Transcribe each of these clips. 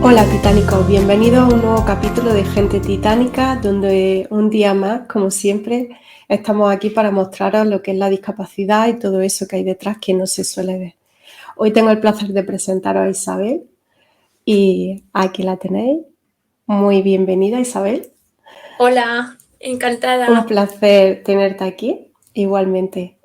Hola titánicos, bienvenidos a un nuevo capítulo de Gente Titánica, donde un día más, como siempre, estamos aquí para mostraros lo que es la discapacidad y todo eso que hay detrás que no se suele ver. Hoy tengo el placer de presentaros a Isabel y aquí la tenéis. Muy bienvenida, Isabel. Hola, Un encantada. placer tenerte aquí, igualmente.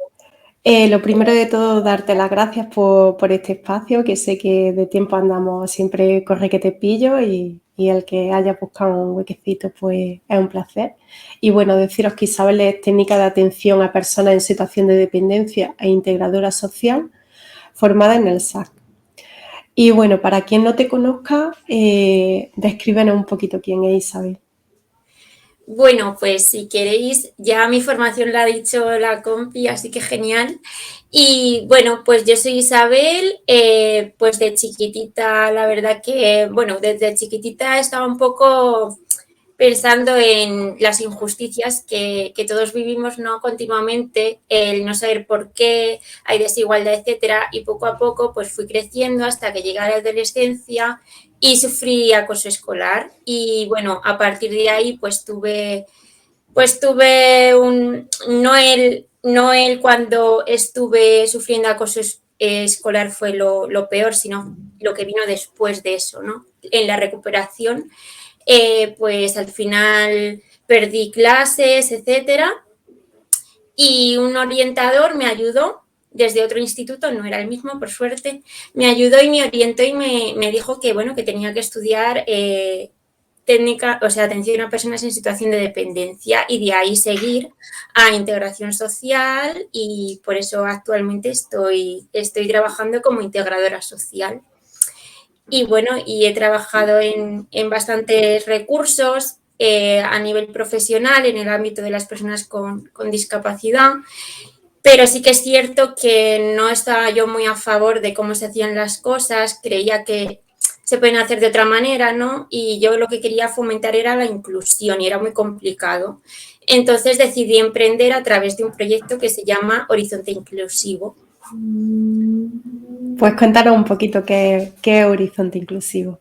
Lo primero de todo, darte las gracias por este espacio, que sé que de tiempo andamos siempre corre que te pillo y el que haya buscado un huequecito pues es un placer. Y bueno, deciros que Isabel es técnica de atención a personas en situación de dependencia e integradora social formada en el SAC. Y bueno, para quien no te conozca, descríbenos un poquito quién es Isabel. Bueno, pues si queréis, ya mi formación la ha dicho la compi, así que genial. Y bueno, pues yo soy Isabel, pues de chiquitita, la verdad que, bueno, desde chiquitita estaba un poco pensando en las injusticias que todos vivimos, ¿no? Continuamente, el no saber por qué, hay desigualdad, etcétera, y poco a poco pues fui creciendo hasta que llegué a la adolescencia y sufrí acoso escolar y bueno, a partir de ahí tuve un, no el cuando estuve sufriendo acoso escolar fue lo peor, sino lo que vino después de eso, ¿no? En la recuperación pues al final perdí clases, etcétera, y un orientador me ayudó desde otro instituto, no era el mismo, por suerte, me ayudó y me orientó y me dijo que, bueno, que tenía que estudiar técnica, o sea, atención a personas en situación de dependencia y de ahí seguir a integración social y por eso actualmente estoy trabajando como integradora social. Y bueno, y he trabajado en bastantes recursos a nivel profesional en el ámbito de las personas con discapacidad, pero sí que es cierto que no estaba yo muy a favor de cómo se hacían las cosas, creía que se pueden hacer de otra manera, ¿no? Y yo lo que quería fomentar era la inclusión y era muy complicado. Entonces decidí emprender a través de un proyecto que se llama Horizonte Inclusivo. Pues cuéntanos un poquito qué es Horizonte Inclusivo.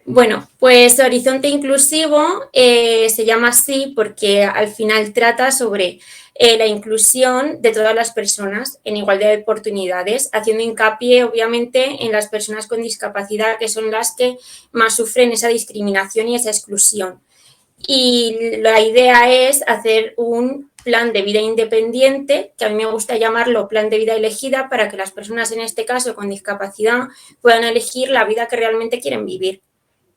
Bueno, pues Horizonte Inclusivo se llama así porque al final trata sobre la inclusión de todas las personas en igualdad de oportunidades, haciendo hincapié obviamente en las personas con discapacidad, que son las que más sufren esa discriminación y esa exclusión. Y la idea es hacer un plan de vida independiente, que a mí me gusta llamarlo plan de vida elegida, para que las personas, en este caso con discapacidad, puedan elegir la vida que realmente quieren vivir,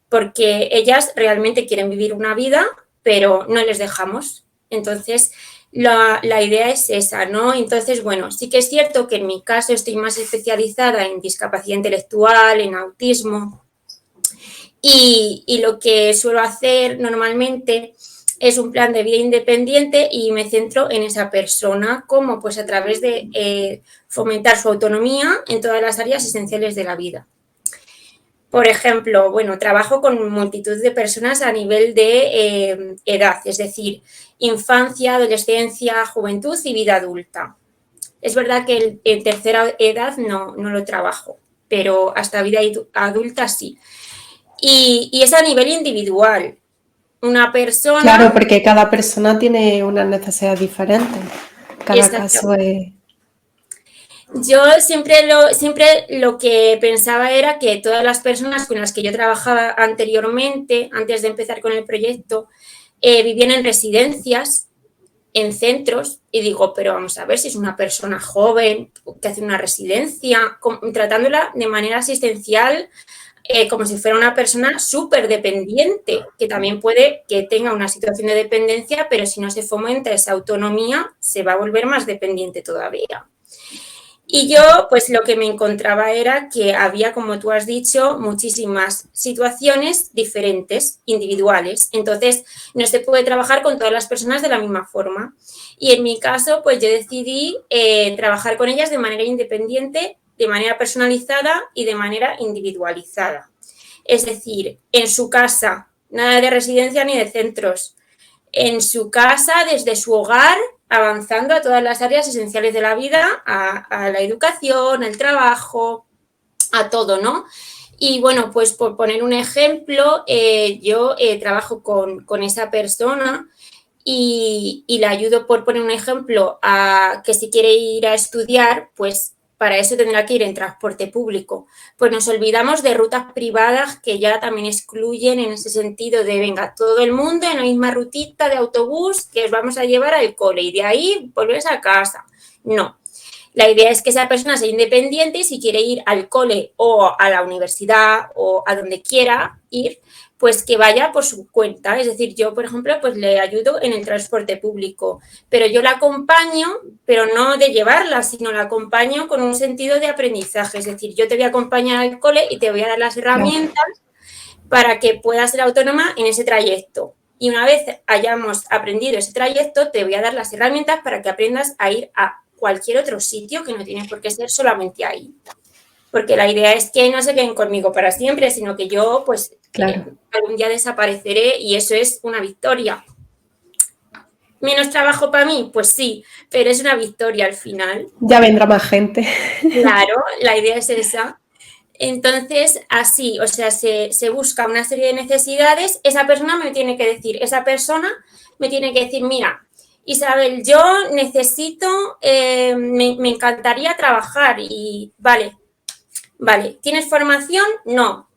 porque ellas realmente quieren vivir una vida, pero no les dejamos. Entonces, la idea es esa, ¿no? Entonces, bueno, sí que es cierto que en mi caso estoy más especializada en discapacidad intelectual, en autismo, y lo que suelo hacer normalmente es un plan de vida independiente y me centro en esa persona, como pues a través de fomentar su autonomía en todas las áreas esenciales de la vida. Por ejemplo, bueno, trabajo con multitud de personas a nivel de edad, es decir, infancia, adolescencia, juventud y vida adulta. Es verdad que en tercera edad no lo trabajo, pero hasta vida adulta sí. Y es a nivel individual. Una Claro, persona, porque cada persona tiene unas necesidades diferentes. Cada caso exactamente. es... Yo siempre lo que pensaba era que todas las personas con las que yo trabajaba anteriormente, antes de empezar con el proyecto, vivían en residencias, en centros, y digo, pero vamos a ver si es una persona joven que hace una residencia, tratándola de manera asistencial, como si fuera una persona súper dependiente, que también puede que tenga una situación de dependencia, pero si no se fomenta esa autonomía, se va a volver más dependiente todavía. Y yo, pues lo que me encontraba era que había, como tú has dicho, muchísimas situaciones diferentes, individuales. Entonces, no se puede trabajar con todas las personas de la misma forma. Y en mi caso, pues yo decidí trabajar con ellas de manera independiente, de manera personalizada y de manera individualizada. Es decir, en su casa, nada de residencia ni de centros, en su casa, desde su hogar, avanzando a todas las áreas esenciales de la vida, a la educación, al trabajo, a todo, ¿no? Y bueno, pues por poner un ejemplo, yo trabajo con esa persona y le ayudo, por poner un ejemplo, a que si quiere ir a estudiar, pues para eso tendrá que ir en transporte público. Pues nos olvidamos de rutas privadas que ya también excluyen en ese sentido de, venga, todo el mundo en la misma rutita de autobús que os vamos a llevar al cole y de ahí volvéis a casa. No. La idea es que esa persona sea independiente y si quiere ir al cole o a la universidad o a donde quiera ir, pues que vaya por su cuenta. Es decir, yo, por ejemplo, pues le ayudo en el transporte público, pero yo la acompaño, pero no de llevarla, sino la acompaño con un sentido de aprendizaje. Es decir, yo te voy a acompañar al cole y te voy a dar las Claro. herramientas para que puedas ser autónoma en ese trayecto. Y una vez hayamos aprendido ese trayecto, te voy a dar las herramientas para que aprendas a ir a cualquier otro sitio que no tienes por qué ser solamente ahí. Porque la idea es que no se queden conmigo para siempre, sino que yo, pues, Claro. algún día desapareceré y eso es una victoria. ¿Menos trabajo para mí? Pues sí, pero es una victoria al final. Ya vendrá más gente. Claro, la idea es esa. Entonces, así, o sea, se busca una serie de necesidades, esa persona me tiene que decir, mira, Isabel, yo necesito, me encantaría trabajar y vale, ¿tienes formación? No.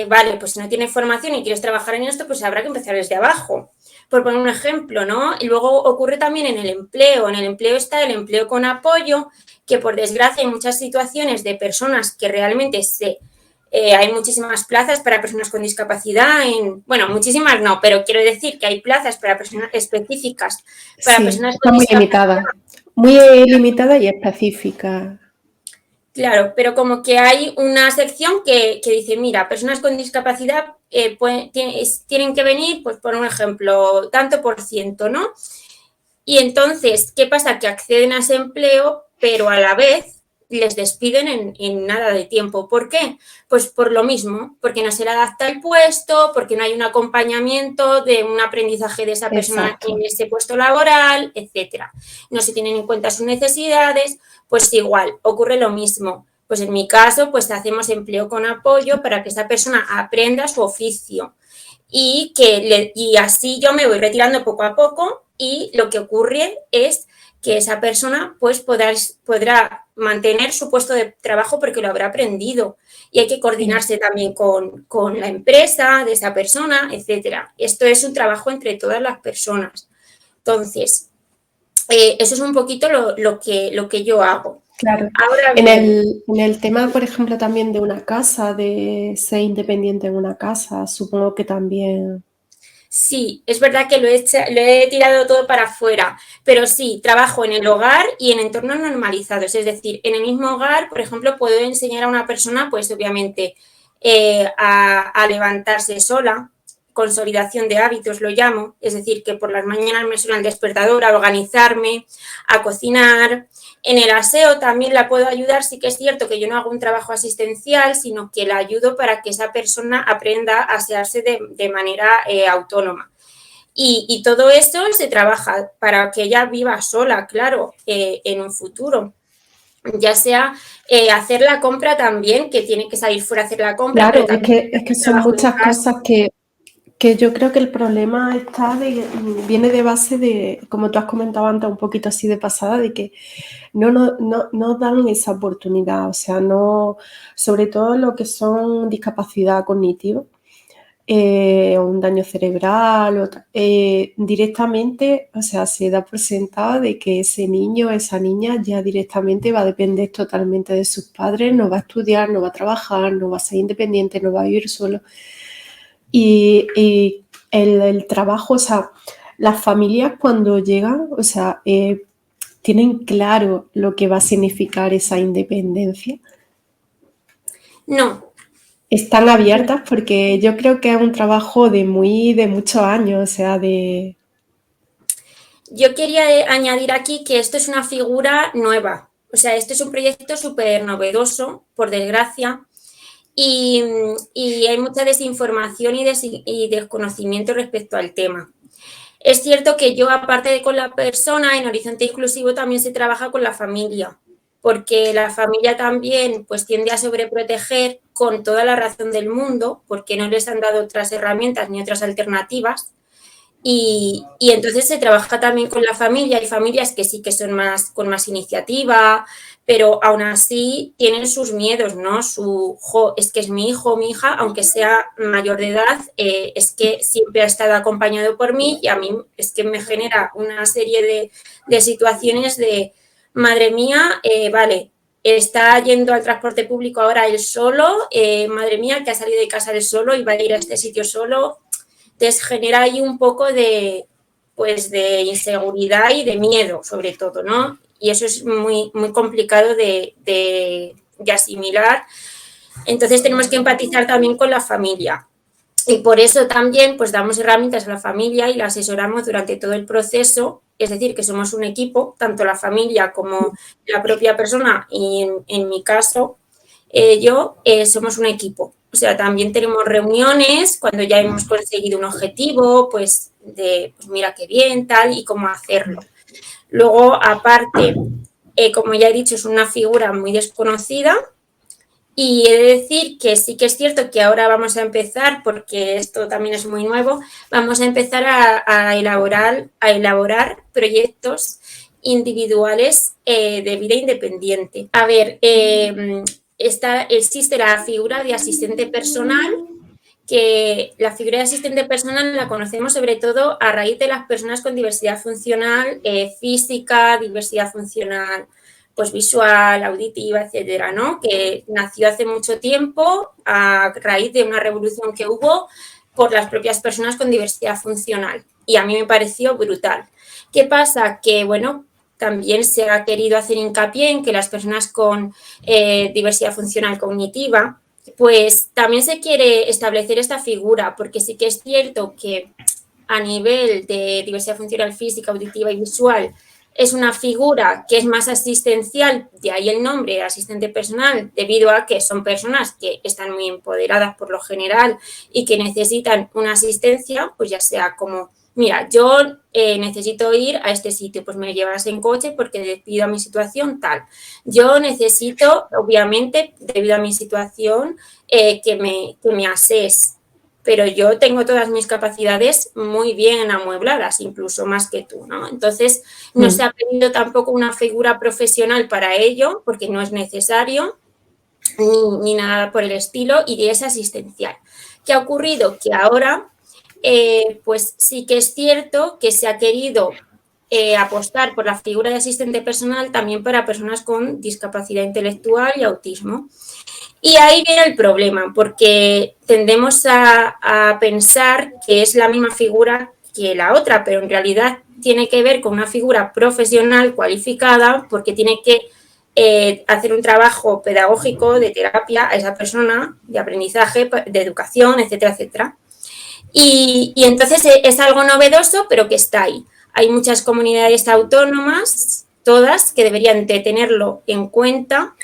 Vale, pues si no tienes formación y quieres trabajar en esto, pues habrá que empezar desde abajo. Por poner un ejemplo, ¿no? Y luego ocurre también en el empleo. En el empleo está el empleo con apoyo, que por desgracia hay muchas situaciones de personas que realmente hay muchísimas plazas para personas con discapacidad, bueno, muchísimas no, pero quiero decir que hay plazas para personas específicas, para Sí, personas está con discapacidad. muy limitada y específica. Claro, pero como que hay una sección que dice, mira, personas con discapacidad tienen que venir, pues por un ejemplo, tanto por ciento, ¿no? Y entonces, ¿qué pasa? Que acceden a ese empleo, pero a la vez les despiden en nada de tiempo. ¿Por qué? Pues por lo mismo, porque no se le adapta el puesto, porque no hay un acompañamiento de un aprendizaje de esa persona Exacto. en ese puesto laboral, etcétera. No se tienen en cuenta sus necesidades, pues igual, ocurre lo mismo. Pues en mi caso, pues hacemos empleo con apoyo para que esa persona aprenda su oficio y así yo me voy retirando poco a poco y lo que ocurre es que esa persona pues podrá mantener su puesto de trabajo porque lo habrá aprendido y hay que Sí. coordinarse también con la empresa de esa persona, etcétera. Esto es un trabajo entre todas las personas. Entonces, eso es un poquito lo que yo hago. Claro. Ahora En bien, el tema, por ejemplo, también de una casa, de ser independiente en una casa, supongo que también. sí, es verdad que lo he tirado todo para afuera, pero sí, trabajo en el hogar y en entornos normalizados. Es decir, en el mismo hogar, por ejemplo, puedo enseñar a una persona, pues obviamente, a levantarse sola, consolidación de hábitos lo llamo, es decir, que por las mañanas me suena el despertador, a organizarme, a cocinar. En el aseo también la puedo ayudar, sí que es cierto que yo no hago un trabajo asistencial, sino que la ayudo para que esa persona aprenda a asearse de manera autónoma. Y todo eso se trabaja para que ella viva sola, claro, en un futuro. Ya sea hacer la compra también, que tiene que salir fuera a hacer la compra, Claro, pero también es que son trabajo en muchas casa. cosas que yo creo que el problema viene de base de, como tú has comentado antes, un poquito así de pasada, de que no dan esa oportunidad, o sea, no, sobre todo lo que son discapacidad cognitiva, un daño cerebral, directamente, o sea, se da por sentado de que ese niño, esa niña ya directamente va a depender totalmente de sus padres, no va a estudiar, no va a trabajar, no va a ser independiente, no va a vivir solo. Y el trabajo, o sea, las familias cuando llegan, o sea, tienen claro lo que va a significar esa independencia. No, Están abiertas porque yo creo que es un trabajo de muchos años, o sea, de. yo quería añadir aquí que esto es una figura nueva. O sea, esto es un proyecto súper novedoso, por desgracia, y hay mucha desinformación y desconocimiento respecto al tema. Es cierto que yo, aparte de con la persona, en Horizonte Inclusivo también se trabaja con la familia. porque la familia también pues tiende a sobreproteger con toda la razón del mundo, porque no les han dado otras herramientas ni otras alternativas. Y entonces se trabaja también con la familia. Hay familias que sí que son con más iniciativa, pero aún así tienen sus miedos, ¿no? Es que es mi hijo o mi hija, aunque sea mayor de edad, es que siempre ha estado acompañado por mí y a mí es que me genera una serie de situaciones de, madre mía, vale, está yendo al transporte público ahora él solo, madre mía, que ha salido de casa él solo y va a ir a este sitio solo. Entonces genera ahí un poco pues de inseguridad y de miedo, sobre todo, ¿no? Y eso es muy, muy complicado de asimilar. Entonces tenemos que empatizar también con la familia. Y por eso también pues damos herramientas a la familia y la asesoramos durante todo el proceso, es decir, que somos un equipo, tanto la familia como la propia persona y en mi caso, somos un equipo. O sea, también tenemos reuniones cuando ya hemos conseguido un objetivo, pues pues mira qué bien, tal, y cómo hacerlo. Luego, aparte, como ya he dicho, es una figura muy desconocida y he de decir que sí que es cierto que ahora vamos a empezar, porque esto también es muy nuevo, vamos a empezar a elaborar proyectos individuales de vida independiente. A ver, existe la figura de asistente personal, que la figura de asistente personal la conocemos sobre todo a raíz de las personas con diversidad funcional física, diversidad funcional pues visual, auditiva, etcétera, ¿no? Que nació hace mucho tiempo a raíz de una revolución que hubo por las propias personas con diversidad funcional y a mí me pareció brutal. ¿Qué pasa? Que, bueno, también se ha querido hacer hincapié en que las personas con diversidad funcional cognitiva, pues también se quiere establecer esta figura, porque sí que es cierto que a nivel de diversidad funcional física, auditiva y visual es una figura que es más asistencial, de ahí el nombre, asistente personal, debido a que son personas que están muy empoderadas por lo general y que necesitan una asistencia, pues ya sea como, mira, yo necesito ir a este sitio, pues me llevas en coche porque debido a mi situación tal. Yo necesito, obviamente, debido a mi situación, que me ases, pero yo tengo todas mis capacidades muy bien amuebladas, incluso más que tú, ¿no? Entonces, no se ha pedido tampoco una figura profesional para ello, porque no es necesario, ni nada por el estilo, y es asistencial. ¿Qué ha ocurrido? Que ahora, pues sí que es cierto que se ha querido apostar por la figura de asistente personal también para personas con discapacidad intelectual y autismo. Y ahí viene el problema, porque tendemos a pensar que es la misma figura que la otra, pero en realidad tiene que ver con una figura profesional cualificada porque tiene que hacer un trabajo pedagógico de terapia a esa persona, de aprendizaje, de educación, etcétera, etcétera. Y entonces es algo novedoso, pero que está ahí. Hay muchas comunidades autónomas, todas, que deberían de tenerlo en cuenta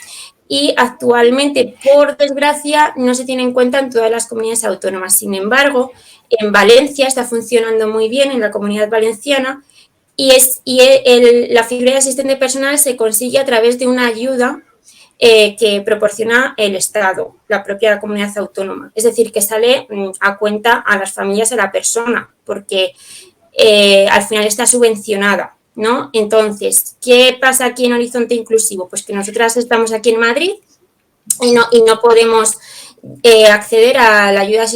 y actualmente, por desgracia, no se tiene en cuenta en todas las comunidades autónomas. Sin embargo, en Valencia está funcionando muy bien, en la Comunidad Valenciana, y la figura de asistente personal se consigue a través de una ayuda que proporciona el Estado, la propia comunidad autónoma. Es decir, que sale a cuenta a las familias, a la persona, porque al final está subvencionada, ¿no? Entonces, ¿qué pasa aquí en Horizonte Inclusivo? Pues que nosotras estamos aquí en Madrid y no podemos acceder a la ayuda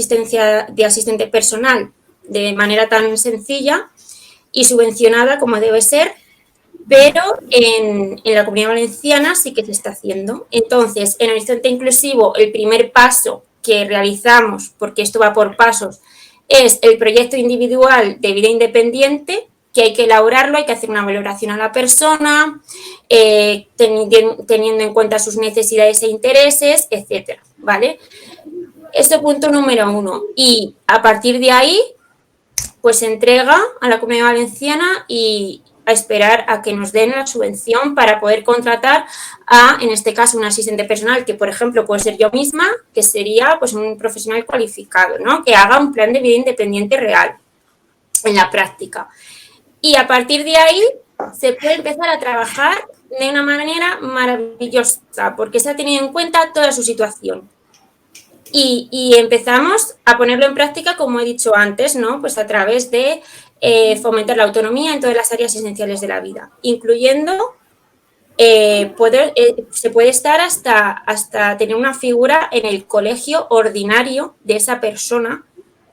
de asistente personal de manera tan sencilla y subvencionada como debe ser, pero en la Comunidad Valenciana sí que se está haciendo. Entonces, en Horizonte Inclusivo, el primer paso que realizamos, porque esto va por pasos, es el proyecto individual de vida independiente, que hay que elaborarlo, hay que hacer una valoración a la persona, teniendo en cuenta sus necesidades e intereses, etcétera, ¿vale? Este punto número 1. Y a partir de ahí, pues se entrega a la Comunidad Valenciana y a esperar a que nos den la subvención para poder contratar en este caso, un asistente personal, que por ejemplo puede ser yo misma, que sería pues un profesional cualificado, ¿no? Que haga un plan de vida independiente real en la práctica. Y a partir de ahí se puede empezar a trabajar de una manera maravillosa, porque se ha tenido en cuenta toda su situación. Y empezamos a ponerlo en práctica, como he dicho antes, ¿no? Pues a través de fomentar la autonomía en todas las áreas esenciales de la vida, incluyendo se puede estar hasta tener una figura en el colegio ordinario de esa persona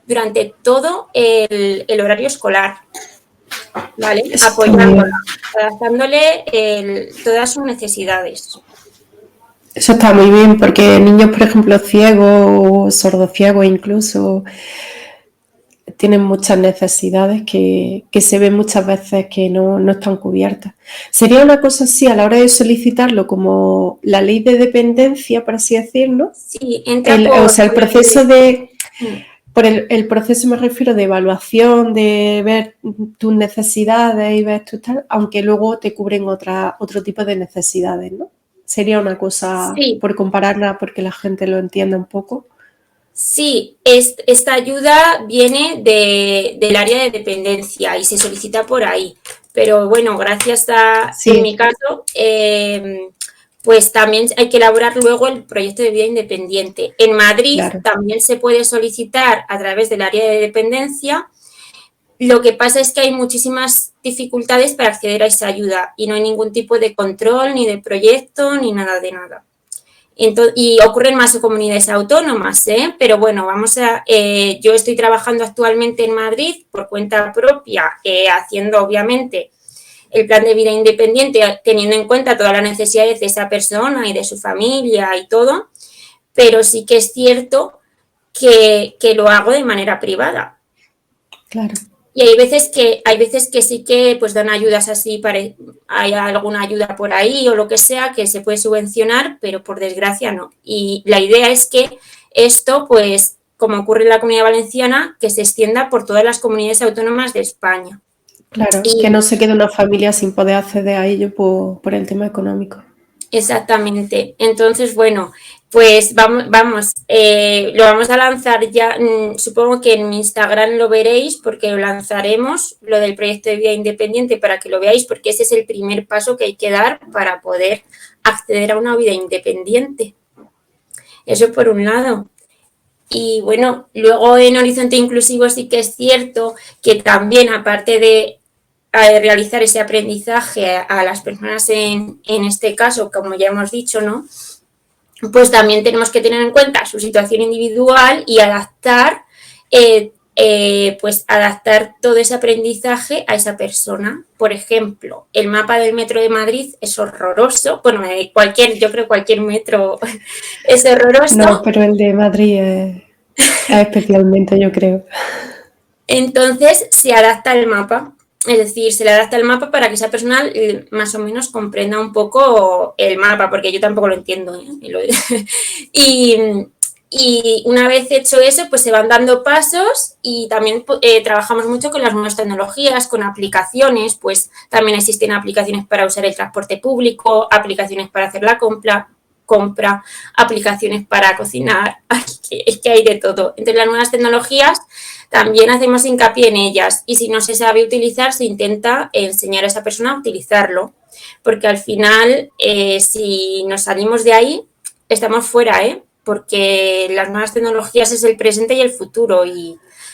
durante todo el horario escolar, ¿vale? Apoyándola, adaptándole todas sus necesidades. Eso está muy bien, porque niños, por ejemplo, ciegos o sordociegos incluso, tienen muchas necesidades que se ven muchas veces que no están cubiertas. Sería una cosa así a la hora de solicitarlo como la ley de dependencia, por así decirlo. Sí, entra o sea, el proceso de... Por el proceso me refiero de evaluación, de ver tus necesidades y ver tu tal, aunque luego te cubren otro tipo de necesidades, ¿no? Sería una cosa, sí, por compararla, porque la gente lo entienda un poco. Sí, esta ayuda viene del área de dependencia y se solicita por ahí. Pero bueno, gracias a, Sí. en mi caso, pues también hay que elaborar luego el proyecto de vida independiente. En Madrid Claro. también se puede solicitar a través del área de dependencia. Lo que pasa es que hay muchísimas dificultades para acceder a esa ayuda y no hay ningún tipo de control, ni de proyecto, ni nada de nada. Y ocurren más en comunidades autónomas, pero bueno, yo estoy trabajando actualmente en Madrid por cuenta propia, haciendo obviamente el plan de vida independiente, teniendo en cuenta todas las necesidades de esa persona y de su familia y todo, pero sí que es cierto que lo hago de manera privada. Claro. Y hay veces que sí que pues dan ayudas así, hay alguna ayuda por ahí o lo que sea que se puede subvencionar, pero por desgracia no. Y la idea es que esto, pues, como ocurre en la Comunidad Valenciana, que se extienda por todas las comunidades autónomas de España. Claro, que no se quede una familia sin poder acceder a ello por el tema económico. Exactamente. Entonces, bueno, pues lo vamos a lanzar ya, supongo que en mi Instagram lo veréis porque lo lanzaremos, lo del proyecto de vida independiente para que lo veáis, porque ese es el primer paso que hay que dar para poder acceder a una vida independiente. Eso por un lado. Y bueno, luego en Horizonte Inclusivo sí que es cierto que también, aparte de realizar ese aprendizaje a las personas en este caso, como ya hemos dicho, ¿no? Pues también tenemos que tener en cuenta su situación individual y adaptar todo ese aprendizaje a esa persona. Por ejemplo, el mapa del metro de Madrid es horroroso. Bueno, yo creo que cualquier metro es horroroso. No, pero el de Madrid es especialmente, yo creo. Entonces se adapta el mapa. Es decir, se le adapta el mapa para que esa persona más o menos comprenda un poco el mapa, porque yo tampoco lo entiendo, ¿eh? Y una vez hecho eso, pues se van dando pasos y también trabajamos mucho con las nuevas tecnologías, con aplicaciones, pues también existen aplicaciones para usar el transporte público, aplicaciones para hacer la compra, aplicaciones para cocinar, es que hay de todo. Entre las nuevas tecnologías también hacemos hincapié en ellas y si no se sabe utilizar, se intenta enseñar a esa persona a utilizarlo, porque al final, si nos salimos de ahí, estamos fuera, porque las nuevas tecnologías es el presente y el futuro.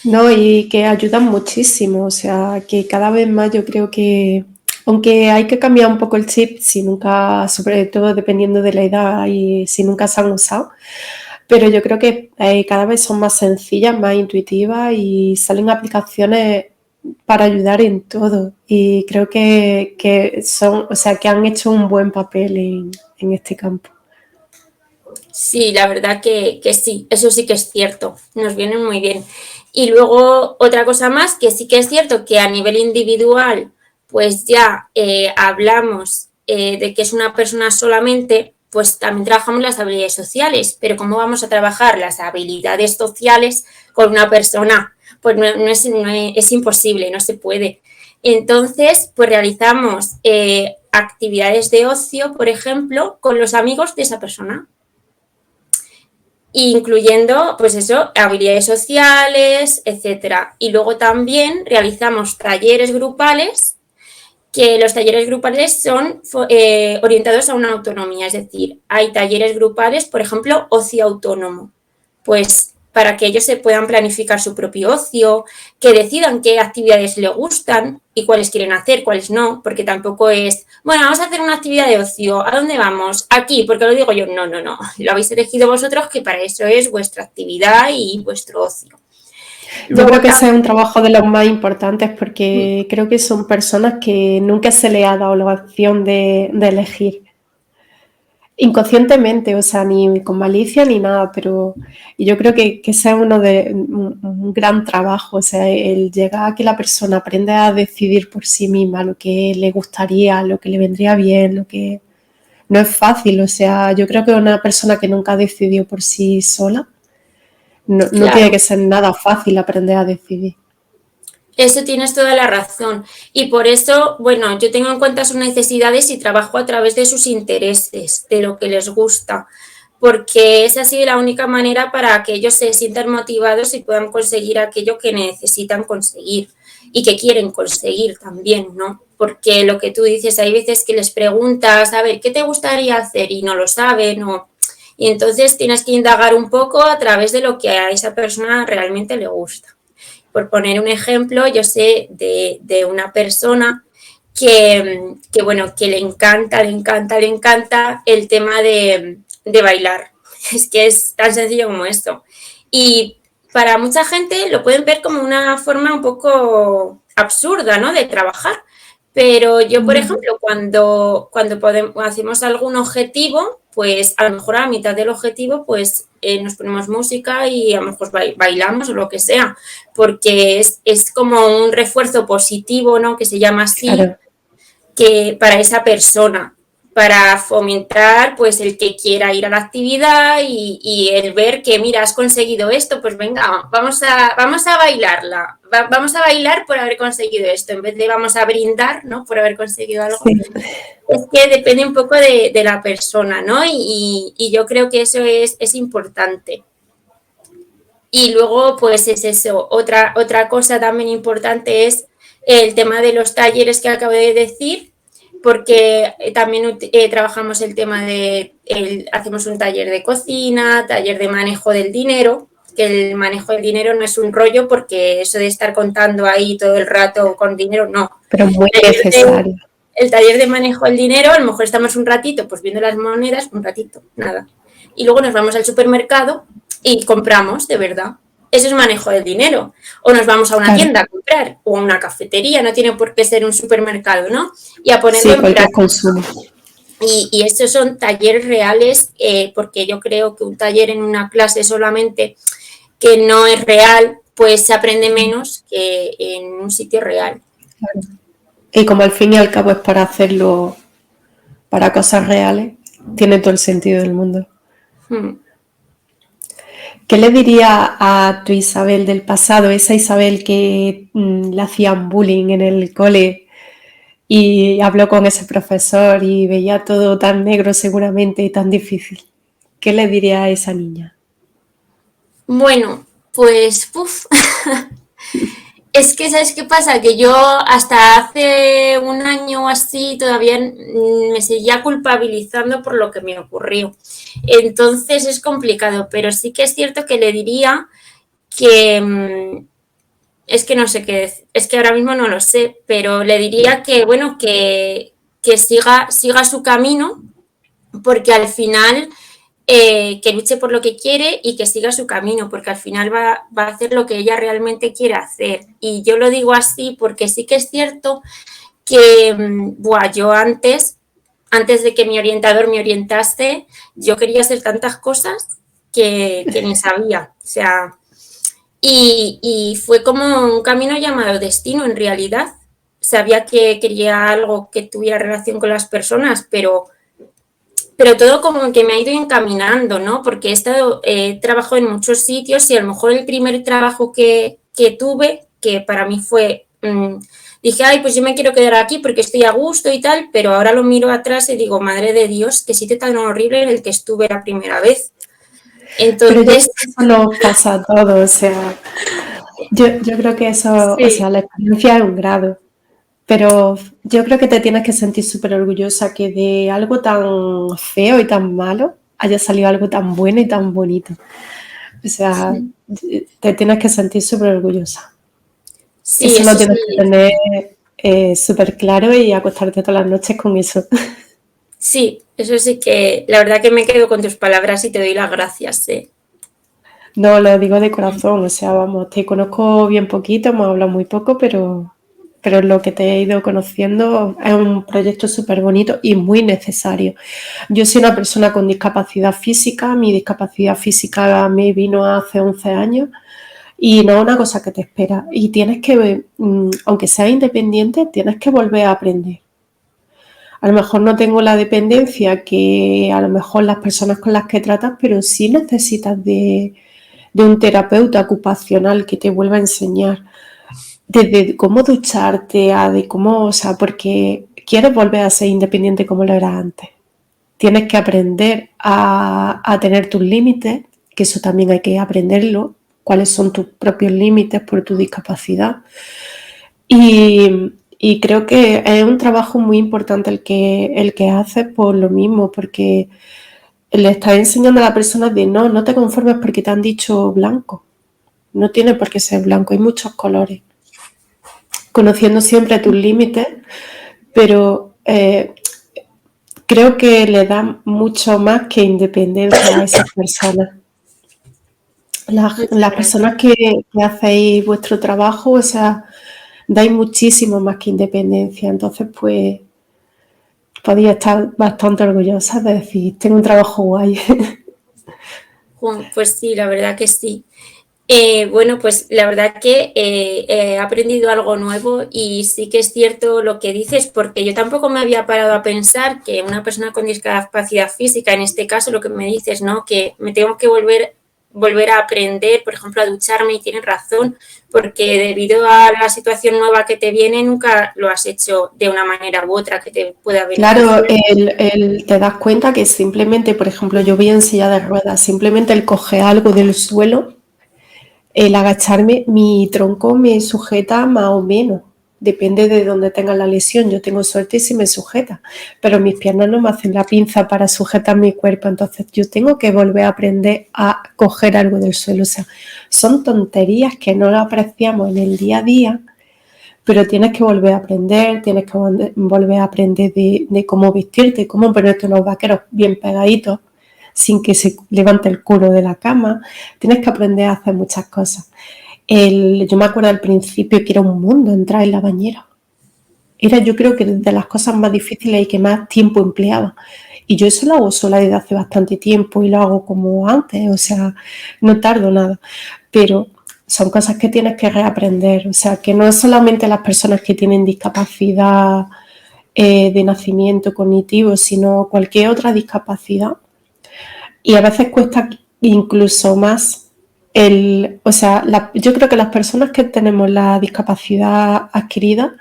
No, y que ayudan muchísimo, o sea, que cada vez más yo creo que, aunque hay que cambiar un poco el chip, si nunca, sobre todo dependiendo de la edad y si nunca se han usado, pero yo creo que cada vez son más sencillas, más intuitivas y salen aplicaciones para ayudar en todo. Y creo que son, o sea, que han hecho un buen papel en este campo. Sí, la verdad que sí, eso sí que es cierto, nos vienen muy bien. Y luego otra cosa más, que sí que es cierto que a nivel individual, pues ya hablamos de que es una persona solamente, pues también trabajamos las habilidades sociales, pero ¿cómo vamos a trabajar las habilidades sociales con una persona? Pues es imposible, no se puede. Entonces, pues realizamos actividades de ocio, por ejemplo, con los amigos de esa persona, incluyendo, pues eso, habilidades sociales, etcétera. Y luego también realizamos talleres grupales que los talleres grupales son orientados a una autonomía, es decir, hay talleres grupales, por ejemplo, ocio autónomo, pues para que ellos se puedan planificar su propio ocio, que decidan qué actividades les gustan y cuáles quieren hacer, cuáles no, porque tampoco es, bueno, vamos a hacer una actividad de ocio, ¿a dónde vamos? Aquí, porque lo digo yo, no, lo habéis elegido vosotros, que para eso es vuestra actividad y vuestro ocio. Yo creo que ese es un trabajo de los más importantes porque creo que son personas que nunca se les ha dado la opción de elegir. Inconscientemente, o sea, ni con malicia ni nada, pero yo creo que ese es un gran trabajo, o sea, el llegar a que la persona aprenda a decidir por sí misma lo que le gustaría, lo que le vendría bien, lo que no es fácil, o sea, yo creo que una persona que nunca ha decidido por sí sola, no Claro. tiene que ser nada fácil aprender a decidir. Eso tienes toda la razón. Y por eso, bueno, yo tengo en cuenta sus necesidades y trabajo a través de sus intereses, de lo que les gusta, porque es así la única manera para que ellos se sientan motivados y puedan conseguir aquello que necesitan conseguir y que quieren conseguir también, ¿no? Porque lo que tú dices, hay veces que les preguntas, a ver, ¿qué te gustaría hacer? Y no lo saben, o... Y entonces tienes que indagar un poco a través de lo que a esa persona realmente le gusta. Por poner un ejemplo, yo sé de una persona bueno, que le encanta el tema de bailar. Es que es tan sencillo como esto. Y para mucha gente lo pueden ver como una forma un poco absurda, ¿no?, de trabajar. Pero yo, por ejemplo, cuando hacemos algún objetivo, pues a lo mejor a la mitad del objetivo, pues nos ponemos música y a lo mejor bailamos o lo que sea, porque es como un refuerzo positivo, ¿no?, que se llama así, claro, que para esa persona, para fomentar pues el que quiera ir a la actividad y el ver que, mira, has conseguido esto, pues venga, vamos a bailarla, vamos a bailar por haber conseguido esto, en vez de vamos a brindar, ¿no?, por haber conseguido algo. Sí. Es que depende un poco de la persona, ¿no? Y yo creo que eso es importante. Y luego, pues es eso, otra cosa también importante es el tema de los talleres que acabo de decir, porque también trabajamos el tema hacemos un taller de cocina, taller de manejo del dinero, que el manejo del dinero no es un rollo, porque eso de estar contando ahí todo el rato con dinero, no. Pero muy necesario. El taller de manejo del dinero, a lo mejor estamos un ratito pues viendo las monedas, un ratito, nada. Y luego nos vamos al supermercado y compramos, de verdad. Eso es manejo del dinero. O nos vamos a una tienda a comprar, o a una cafetería, no tiene por qué ser un supermercado, ¿no? Y a ponerlo en práctica. Consumo. Y estos son talleres reales, porque yo creo que un taller en una clase solamente que no es real, pues se aprende menos que en un sitio real. Claro. Y como al fin y al cabo es para hacerlo para cosas reales, tiene todo el sentido del mundo. ¿Qué le diría a tu Isabel del pasado, esa Isabel que le hacían bullying en el cole y habló con ese profesor y veía todo tan negro seguramente y tan difícil? ¿Qué le diría a esa niña? Bueno, pues es que, ¿sabes qué pasa? Que yo hasta hace un año o así todavía me seguía culpabilizando por lo que me ocurrió. Entonces es complicado, pero sí que es cierto que le diría que es que no sé qué decir, es que ahora mismo no lo sé, pero le diría que, bueno, que siga su camino, porque al final que luche por lo que quiere y que siga su camino, porque al final va a hacer lo que ella realmente quiere hacer. Y yo lo digo así porque sí que es cierto que yo antes de que mi orientador me orientase, yo quería hacer tantas cosas que ni sabía. O sea, y fue como un camino llamado destino en realidad. Sabía que quería algo que tuviera relación con las personas, pero todo como que me ha ido encaminando, ¿no? Porque he trabajado en muchos sitios y a lo mejor el primer trabajo que tuve, que para mí fue, dije, ay, pues yo me quiero quedar aquí porque estoy a gusto y tal, pero ahora lo miro atrás y digo, madre de Dios, qué sitio tan horrible en el que estuve la primera vez. Entonces... Pero eso nos pasa a todos, o sea, yo creo que eso, sí. O sea, la experiencia es un grado. Pero yo creo que te tienes que sentir súper orgullosa que de algo tan feo y tan malo haya salido algo tan bueno y tan bonito. O sea, te tienes que sentir súper orgullosa. Sí, Eso lo eso tienes que sí. tener súper claro y acostarte todas las noches con eso. Sí, eso sí que la verdad que me quedo con tus palabras y te doy las gracias. No, lo digo de corazón, o sea, vamos, te conozco bien poquito, hemos hablado muy poco, pero lo que te he ido conociendo es un proyecto súper bonito y muy necesario. Yo soy una persona con discapacidad física, mi discapacidad física me vino hace 11 años y no es una cosa que te espera. Y tienes que, aunque seas independiente, tienes que volver a aprender. A lo mejor no tengo la dependencia que a lo mejor las personas con las que tratas, pero sí necesitas de un terapeuta ocupacional que te vuelva a enseñar desde cómo ducharte a de cómo, o sea, porque quieres volver a ser independiente como lo eras antes. Tienes que aprender a tener tus límites, que eso también hay que aprenderlo, cuáles son tus propios límites por tu discapacidad. Y creo que es un trabajo muy importante el que haces por lo mismo, porque le estás enseñando a la persona de no te conformes porque te han dicho blanco. No tiene por qué ser blanco, hay muchos colores. Conociendo siempre tus límites, pero creo que le da mucho más que independencia a esas personas. Las personas que hacéis vuestro trabajo, o sea, dais muchísimo más que independencia. Entonces, pues, podéis estar bastante orgullosas de decir, tengo un trabajo guay. Pues sí, la verdad que sí. Bueno, pues la verdad que he aprendido algo nuevo y sí que es cierto lo que dices, porque yo tampoco me había parado a pensar que una persona con discapacidad física, en este caso lo que me dices, ¿no? Que me tengo que volver a aprender, por ejemplo, a ducharme y tienes razón, porque debido a la situación nueva que te viene, nunca lo has hecho de una manera u otra que te pueda beneficiar. Claro, te das cuenta que simplemente, por ejemplo, yo voy en silla de ruedas, simplemente el coger algo del suelo, el agacharme, mi tronco me sujeta más o menos. Depende de dónde tenga la lesión. Yo tengo suerte y se me sujeta, pero mis piernas no me hacen la pinza para sujetar mi cuerpo. Entonces yo tengo que volver a aprender a coger algo del suelo. O sea, son tonterías que no lo apreciamos en el día a día, pero tienes que volver a aprender, tienes que volver a aprender de cómo vestirte, cómo ponerte unos vaqueros bien pegaditos sin que se levante el culo de la cama. Tienes que aprender a hacer muchas cosas. Yo me acuerdo al principio que era un mundo entrar en la bañera. Era, yo creo que de las cosas más difíciles y que más tiempo empleaba. Y yo eso lo hago sola desde hace bastante tiempo y lo hago como antes, o sea, no tardo nada. Pero son cosas que tienes que reaprender, o sea, que no es solamente las personas que tienen discapacidad de nacimiento cognitivo, sino cualquier otra discapacidad. Y a veces cuesta incluso más o sea, yo creo que las personas que tenemos la discapacidad adquirida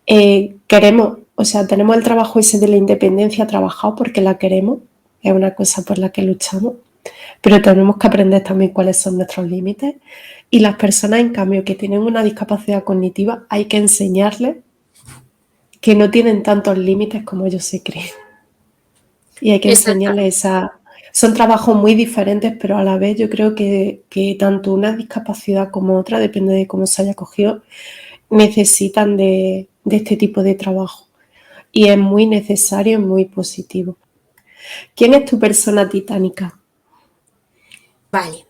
queremos, o sea, tenemos el trabajo ese de la independencia trabajado porque la queremos, es una cosa por la que luchamos, pero tenemos que aprender también cuáles son nuestros límites. Y las personas, en cambio, que tienen una discapacidad cognitiva, hay que enseñarles que no tienen tantos límites como ellos se creen. Y hay que enseñarles esa... Son trabajos muy diferentes, pero a la vez yo creo que tanto una discapacidad como otra, depende de cómo se haya cogido, necesitan de este tipo de trabajo. Y es muy necesario, es muy positivo. ¿Quién es tu persona titánica? Vale.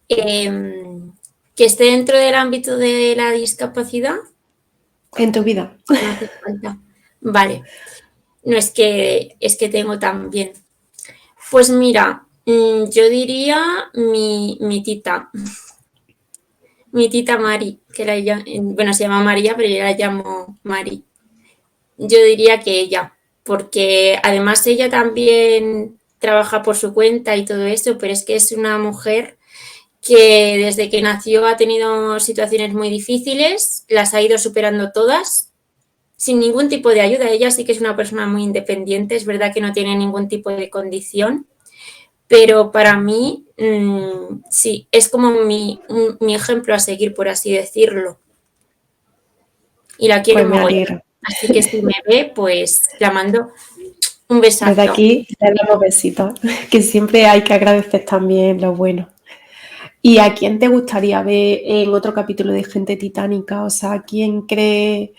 Que esté dentro del ámbito de la discapacidad. En tu vida. No hace falta. Vale. No es que tengo también. Pues mira, yo diría mi tita. Mi tita Mari, bueno, se llama María, pero yo la llamo Mari. Yo diría que ella, porque además ella también trabaja por su cuenta y todo eso, pero es que es una mujer que desde que nació ha tenido situaciones muy difíciles, las ha ido superando todas sin ningún tipo de ayuda. Ella sí que es una persona muy independiente, es verdad que no tiene ningún tipo de condición, pero para mí sí, es como mi ejemplo a seguir, por así decirlo. Y la quiero Pues me mogollón. alegra. Así que si me ve, pues le mando un Desde besazo. aquí le damos besitos, que siempre hay que agradecer también lo bueno. ¿Y a quién te gustaría ver en otro capítulo de Gente Titánica? O sea, ¿quién cree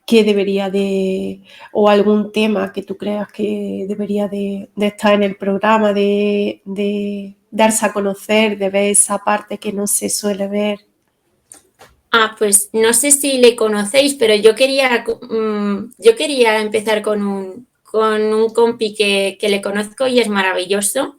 que debería de, o algún tema que tú creas que debería de estar en el programa, de darse a conocer, de ver esa parte que no se suele ver? Pues no sé si le conocéis, pero yo quería empezar con un compi que le conozco y es maravilloso,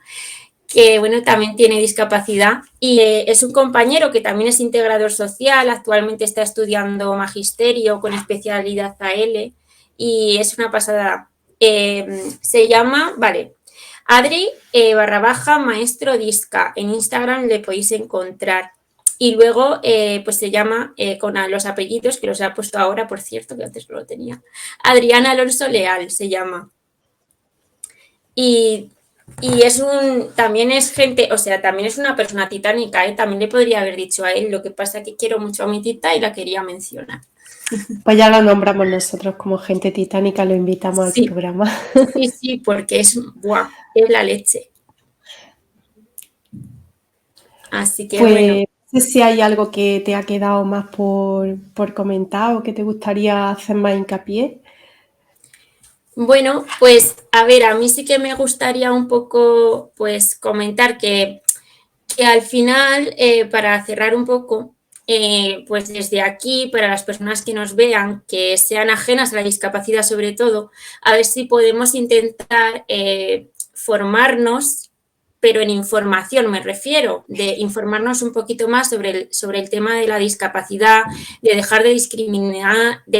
que bueno, también tiene discapacidad y es un compañero que también es integrador social, actualmente está estudiando magisterio con especialidad AL y es una pasada. Se llama, Adri _maestro disca, en Instagram le podéis encontrar. Y luego, pues se llama, con los apellidos, que los ha puesto ahora, por cierto, que antes no lo tenía, Adriana Alonso Leal se llama. Y también es gente, o sea, también es una persona titánica, ¿eh? También le podría haber dicho a él, lo que pasa que quiero mucho a mi tita y la quería mencionar. Pues ya lo nombramos nosotros como Gente Titánica, lo invitamos al programa. Sí, porque es la leche. Así que pues, bueno. No sé si hay algo que te ha quedado más por comentar o que te gustaría hacer más hincapié. Bueno, pues a ver, a mí sí que me gustaría un poco pues comentar que al final, para cerrar un poco, pues desde aquí, para las personas que nos vean, que sean ajenas a la discapacidad sobre todo, a ver si podemos intentar formarnos, pero en información me refiero, de informarnos un poquito más sobre el tema de la discapacidad, de dejar de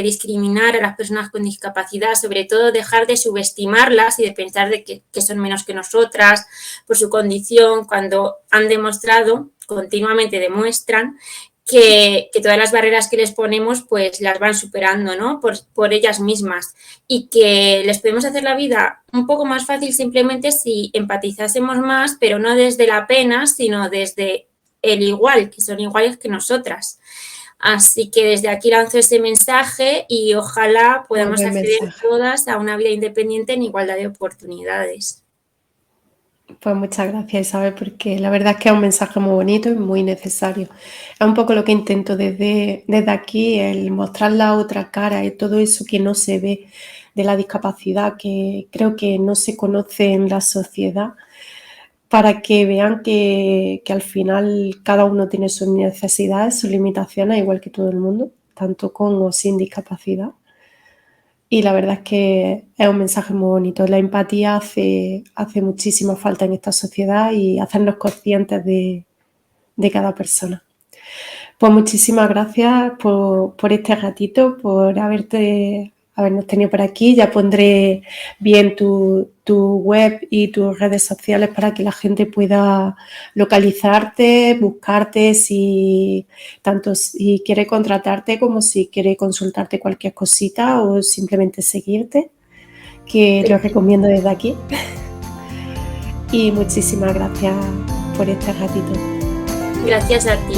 discriminar a las personas con discapacidad, sobre todo dejar de subestimarlas y de pensar de que son menos que nosotras por su condición, cuando han demostrado, continuamente demuestran, que todas las barreras que les ponemos pues las van superando, ¿no? Por ellas mismas y que les podemos hacer la vida un poco más fácil simplemente si empatizásemos más, pero no desde la pena, sino desde el igual, que son iguales que nosotras. Así que desde aquí lanzo ese mensaje y ojalá podamos acceder todas a una vida independiente en igualdad de oportunidades. Pues muchas gracias, Isabel, porque la verdad es que es un mensaje muy bonito y muy necesario. Es un poco lo que intento desde aquí, el mostrar la otra cara y todo eso que no se ve de la discapacidad, que creo que no se conoce en la sociedad, para que vean que al final cada uno tiene sus necesidades, sus limitaciones, igual que todo el mundo, tanto con o sin discapacidad. Y la verdad es que es un mensaje muy bonito. La empatía hace muchísima falta en esta sociedad y hacernos conscientes de cada persona. Pues muchísimas gracias por este ratito, por habernos tenido por aquí. Ya pondré bien tu web y tus redes sociales para que la gente pueda localizarte, buscarte, tanto si quiere contratarte como si quiere consultarte cualquier cosita o simplemente seguirte, que lo recomiendo desde aquí. Y muchísimas gracias por este ratito. Gracias a ti.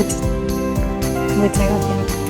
Muchas gracias.